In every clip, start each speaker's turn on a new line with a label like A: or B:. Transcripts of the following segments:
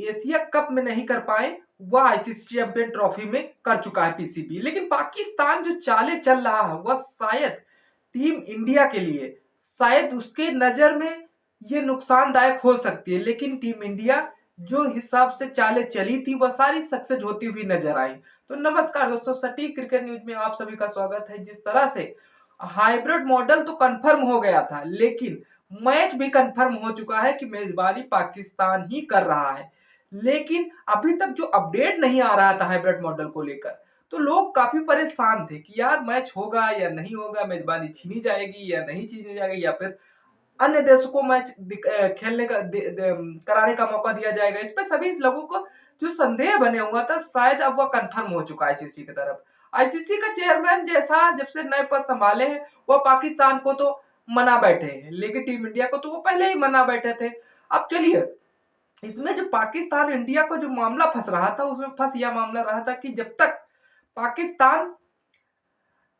A: Asia cup में नहीं कर पाए वह आईसीसी चैंपियन ट्रॉफी में कर चुका है पीसीबी। लेकिन पाकिस्तान जो चालें चल रहा है वह शायद टीम इंडिया के लिए, शायद उसके नजर में ये नुकसानदायक हो सकती है। लेकिन टीम इंडिया जो हिसाब से चालें चली थी वह सारी सक्सेस होती हुई नजर आई। तो नमस्कार दोस्तों, सटीक क्रिकेट न्यूज में आप सभी का स्वागत है। जिस तरह से हाइब्रिड मॉडल तो कंफर्म हो गया था, लेकिन मैच भी कंफर्म हो चुका है कि मेजबानी पाकिस्तान ही कर रहा है। लेकिन अभी तक जो अपडेट नहीं आ रहा था हाइब्रिड मॉडल को लेकर, तो लोग काफी परेशान थे कि यार मैच होगा या नहीं होगा, मेजबानी छीनी जाएगी या नहीं छीनी जाएगी, या फिर अन्य देशों को मैच खेलने का कराने का मौका दिया जाएगा। इस पे सभी लोगों को जो संदेह बने हुआ था, शायद अब वह कंफर्म हो चुका है आईसीसी की तरफ। आईसीसी का चेयरमैन जैसा जब से नए पद संभाले हैं, वह पाकिस्तान को तो मना बैठे हैं, लेकिन टीम इंडिया को तो वो पहले ही मना बैठे थे। अब चलिए, इसमें जो पाकिस्तान इंडिया को जो मामला फंस रहा था, उसमें फंस यह मामला रहा था कि जब तक पाकिस्तान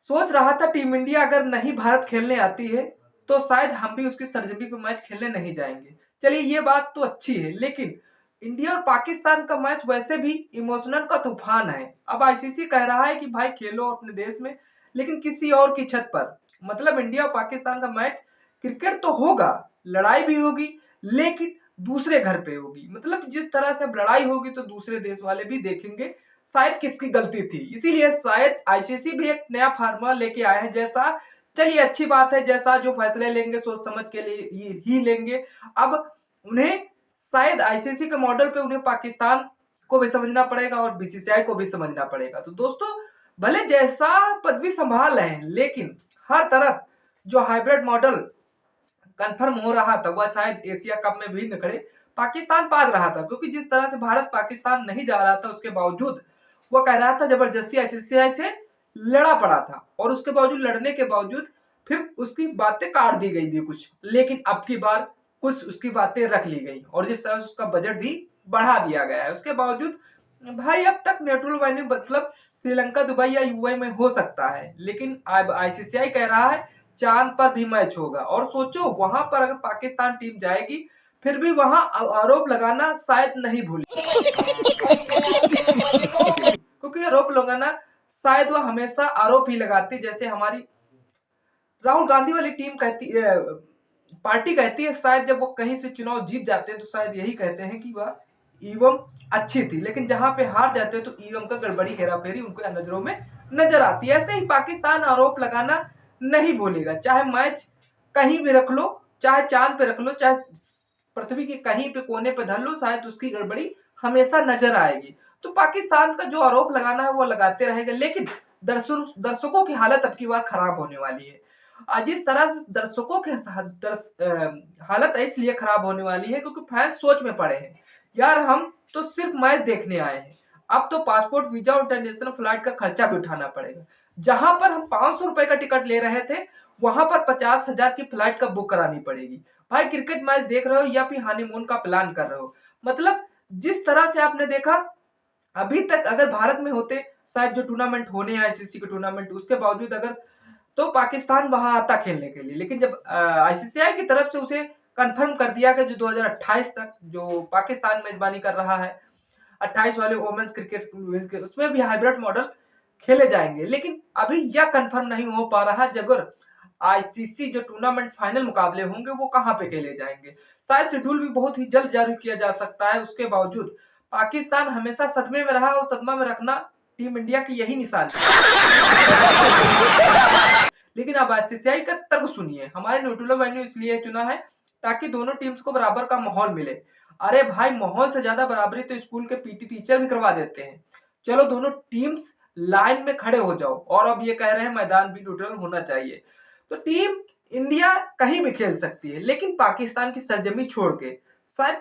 A: सोच रहा था टीम इंडिया अगर नहीं भारत खेलने आती है तो शायद हम भी उसकी सरजमी पे मैच खेलने नहीं जाएंगे। चलिए ये बात तो अच्छी है, लेकिन इंडिया और पाकिस्तान का मैच वैसे भी इमोशनल का तूफान है। अब आईसीसी कह रहा है कि भाई खेलो अपने देश में, लेकिन किसी और की छत पर। मतलब इंडिया और पाकिस्तान का मैच क्रिकेट तो होगा, लड़ाई भी होगी, लेकिन दूसरे घर पे होगी। मतलब जिस तरह से अब लड़ाई होगी तो दूसरे देश वाले भी देखेंगे शायद किसकी गलती थी। इसीलिए शायद आईसीसी भी एक नया फार्मूला लेके आए हैं। जैसा, चलिए अच्छी बात है, जैसा जो फैसले लेंगे सोच समझ के लिए ही लेंगे। अब उन्हें शायद आईसीसी के मॉडल पे उन्हें पाकिस्तान को भी समझना पड़ेगा और बीसीसीआई को भी समझना पड़ेगा। तो दोस्तों, भले जैसा पदवी संभाल रहे हैं, लेकिन हर तरफ जो हाइब्रिड मॉडल कंफर्म हो रहा था वह शायद एशिया कप में भी निकले पाकिस्तान पाद रहा था। क्योंकि जिस तरह से भारत पाकिस्तान नहीं जा रहा था, उसके बावजूद वह कह रहा था जबरदस्ती आईसीसी से लड़ा पड़ा था, और उसके बावजूद, लड़ने के बावजूद फिर उसकी बातें काट दी गई थी कुछ। लेकिन अब की बार कुछ उसकी बातें रख ली गई, और जिस तरह से उसका बजट भी बढ़ा दिया गया है, उसके बावजूद भाई अब तक न्यूट्रल वेन्यू मतलब श्रीलंका, दुबई या यूएई में हो सकता है, लेकिन अब आईसीसीआई कह रहा है चांद पर भी मैच होगा। और सोचो, वहां पर अगर पाकिस्तान टीम जाएगी, फिर भी वहां आरोप लगाना शायद नहीं भूले, क्योंकि आरोप लगाना शायद वह हमेशा आरोप ही लगाती, जैसे हमारी राहुल गांधी वाली टीम कहती पार्टी कहती है। शायद जब वो कहीं से चुनाव जीत जाते हैं तो शायद यही कहते हैं कि वह ईवीएम अच्छी थी, लेकिन जहां पे हार जाते हैं तो ईवीएम का गड़बड़ी, हेराफेरी उनके नजरों में नजर आती है। ऐसे ही पाकिस्तान आरोप लगाना नहीं भूलेगा, चाहे मैच कहीं भी रख लो, चाहे चांद पे रख लो, चाहे पृथ्वी के कहीं पे कोने पे धर लो, शायद उसकी गड़बड़ी हमेशा नजर आएगी। तो पाकिस्तान का जो आरोप लगाना है वो लगाते रहेगा, लेकिन दर्शकों की हालत अब की बार खराब होने वाली है। आज इस तरह से दर्शकों के हालत इसलिए खराब होने वाली है क्योंकि फैंस सोच में पड़े हैं, यार हम तो सिर्फ मैच देखने आए हैं, अब तो पासपोर्ट, वीजा और इंटरनेशनल फ्लाइट का खर्चा भी उठाना पड़ेगा। जहां पर हम 500 रुपए का टिकट ले रहे थे, वहां पर 50,000 की फ्लाइट का बुक करानी पड़ेगी। भाई क्रिकेट मैच देख रहे हो या फिर हनीमून का प्लान कर रहे हो? मतलब जिस तरह से आपने देखा, अभी तक अगर भारत में होते शायद जो टूर्नामेंट होने हैं आईसीसी के टूर्नामेंट, उसके बावजूद अगर तो पाकिस्तान वहां आता खेलने के लिए, लेकिन जब आईसीसीआई की तरफ से उसे कंफर्म कर दिया कि जो 2028 तक जो पाकिस्तान मेजबानी कर रहा है, 28 वाले वोमेन्स क्रिकेट, उसमें भी हाइब्रिड मॉडल खेले जाएंगे। लेकिन अभी यह कंफर्म नहीं हो पा रहा है अगर आईसीसी जो टूर्नामेंट फाइनल मुकाबले होंगे वो कहां पे खेले जाएंगे। शायद शेड्यूल भी बहुत ही जल्द जारी किया जा सकता है। उसके बावजूद पाकिस्तान हमेशा सदमे में रहा, और सदमा में रखना टीम इंडिया की यही निशानी है। लेकिन अब आईसीसीआई का तर्क सुनिए, हमारे न्यूट्रल वेन्यू इसलिए चुना है ताकि दोनों टीम्स को बराबर का माहौल मिले। अरे भाई, माहौल से ज्यादा बराबरी तो स्कूल के पीटी टीचर भी करवा देते हैं। चलो दोनों टीम्स लाइन में खड़े हो जाओ, और अब ये कह रहे हैं मैदान भी न्यूट्रल होना चाहिए। तो टीम इंडिया कहीं भी खेल सकती है, लेकिन पाकिस्तान की सरजमी छोड़ के। शायद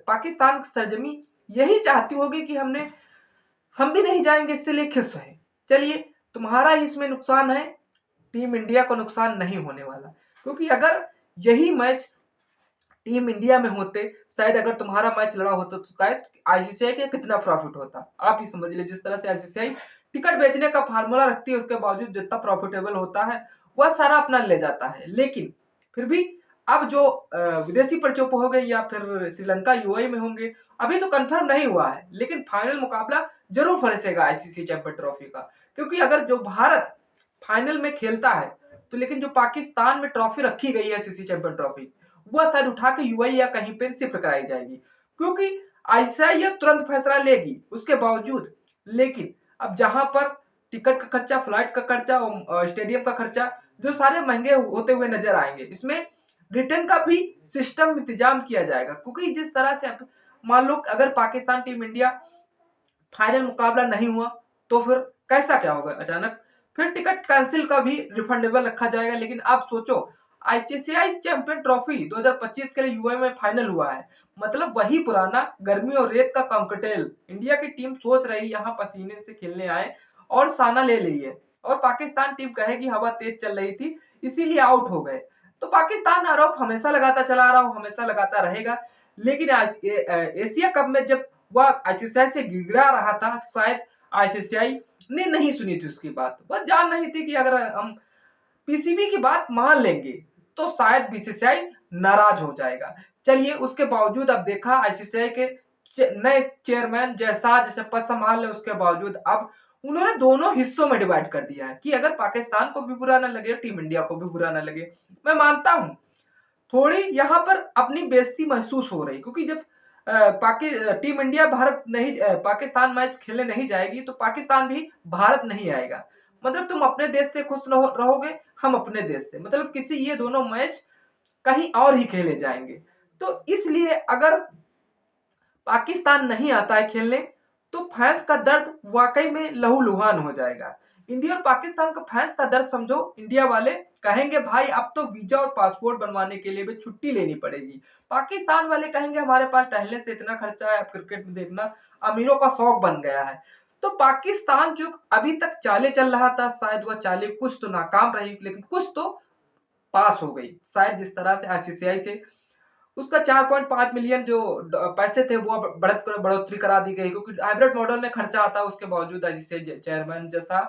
A: पाकिस्तान की सरजमी यही चाहती होगी कि हम भी नहीं जाएंगे, इससे खुश है। चलिए, तुम्हारा ही इसमें नुकसान है, टीम इंडिया को नुकसान नहीं होने वाला। क्योंकि अगर यही मैच टीम इंडिया में होते, शायद अगर तुम्हारा मैच लड़ा होता तो शायद आईसीसीआई का कितना प्रॉफिट होता, आप ही समझ लीजिए। जिस तरह से आईसीसीआई टिकट बेचने का फार्मूला रखती है, उसके बावजूद जितना प्रॉफिटेबल होता है वह सारा अपना ले जाता है। लेकिन फिर भी अब जो विदेशी प्रक्षोभ हो गए या फिर श्रीलंका यूएई में होंगे, अभी तो कंफर्म नहीं हुआ है, लेकिन फाइनल मुकाबला जरूर फंसेगा आईसीसी चैंपियन ट्रॉफी का। क्योंकि अगर जो भारत फाइनल में खेलता है तो, लेकिन जो पाकिस्तान में ट्रॉफी रखी गई है आईसीसी चैंपियन ट्रॉफी, वह शायद उठा के यूएई या कहीं पर शिफ्ट कराई जाएगी, क्योंकि आईसीसी यह तुरंत फैसला लेगी उसके बावजूद। लेकिन अब जहां पर टिकट का खर्चा, फ्लाइट का खर्चा और स्टेडियम का खर्चा जो सारे महंगे होते हुए नजर आएंगे, इसमें रिटर्न का भी सिस्टम इंतजाम किया जाएगा। क्योंकि जिस तरह से मान लो अगर पाकिस्तान टीम इंडिया फाइनल मुकाबला नहीं हुआ तो फिर कैसा क्या होगा अचानक, फिर टिकट कैंसिल का भी रिफंडेबल रखा जाएगा। लेकिन आप सोचो, आईसीसी चैंपियन ट्रॉफी 2025 के लिए यूएई में फाइनल हुआ है, मतलब वही पुराना गर्मी और रेत का कॉकटेल इंडिया की टीम सोच रही यहाँ पसीने से खेलने आए और साना ले लिए, और पाकिस्तान टीम कहेगी हवा तेज चल रही थी इसीलिए आउट हो गए। तो पाकिस्तान आरोप हमेशा लगाता चला आ रहा हूं, हमेशा लगाता रहेगा। लेकिन एशिया कप में जब वह आईसीसी से गिड़ा रहा था, शायद आईसीसी ने नहीं सुनी थी उसकी बात, वह जान नहीं थी कि अगर हम पीसीबी की बात मान लेंगे तो शायद बीसीसीआई नाराज हो जाएगा। चलिए, उसके बावजूद अब देखा आईसीसी के नए चेयरमैन जैसे पद संभाल ले, उसके बावजूद अब उन्होंने दोनों हिस्सों में डिवाइड कर दिया है कि अगर पाकिस्तान को भी बुरा ना लगे, टीम इंडिया को भी बुरा ना लगे। मैं मानता हूं थोड़ी यहां पर अपनी बेइज्जती महसूस हो रही, क्योंकि जब टीम इंडिया भारत नहीं पाकिस्तान मैच खेलने नहीं जाएगी तो पाकिस्तान भी भारत नहीं आएगा। मतलब तुम अपने देश से खुश रहोगे, हम अपने देश से, मतलब किसी ये दोनों मैच कहीं और ही खेले जाएंगे। तो इसलिए अगर पाकिस्तान नहीं आता है खेलने तो फैंस का दर्द वाकई में लहूलुहान हो जाएगा। इंडिया और पाकिस्तान का फैंस का दर्द समझो, इंडिया वाले कहेंगे भाई अब तो वीजा और पासपोर्ट बनवाने के लिए भी छुट्टी लेनी पड़ेगी। पाकिस्तान वाले कहेंगे हमारे पास टहलने से इतना खर्चा है, अब क्रिकेट में देखना अमीरों का शौक बन गया है। तो पाकिस्तान जो अभी तक चाले चल रहा था, शायद वह चाले कुछ तो नाकाम रही लेकिन कुछ तो पास हो गई। शायद जिस तरह से आईसीसीआई से उसका 4.5 मिलियन जो पैसे थे वो बढ़ोतरी करा दी गई, क्योंकि हाइब्रिड मॉडल में खर्चा आता है, उसके बावजूद आईसीसी चेयरमैन जैसा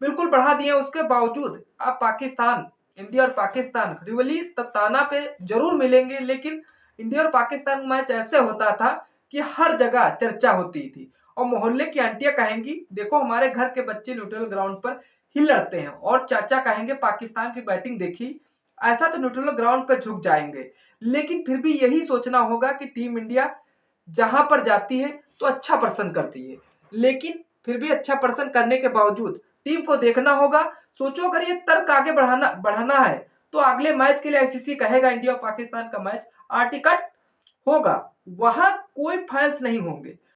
A: बिल्कुल बढ़ा दिए। उसके बावजूद अब पाकिस्तान, इंडिया और पाकिस्तान रिवली तताना पे जरूर मिलेंगे, लेकिन इंडिया और पाकिस्तान मैच ऐसे होता था कि हर जगह चर्चा होती थी और मोहल्ले की आंटियां कहेंगी देखो हमारे घर के बच्चे न्यूट्रल ग्राउंड पर ही लड़ते हैं, और चाचा कहेंगे पाकिस्तान की बैटिंग देखी, ऐसा तो न्यूट्रल ग्राउंड पर झुक जाएंगे। लेकिन फिर भी यही सोचना होगा कि टीम इंडिया जहां पर जाती है तो अच्छा प्रदर्शन करती है, लेकिन फिर भी अच्छा प्रदर्शन करने के बावजूद टीम को देखना होगा। सोचो अगर ये तर्क आगे बढ़ाना है तो अगले मैच के लिए आईसीसी कहेगा इंडिया और पाकिस्तान का मैच आर्टिकट होगा, वहां कोई फैंस नहीं होंगे,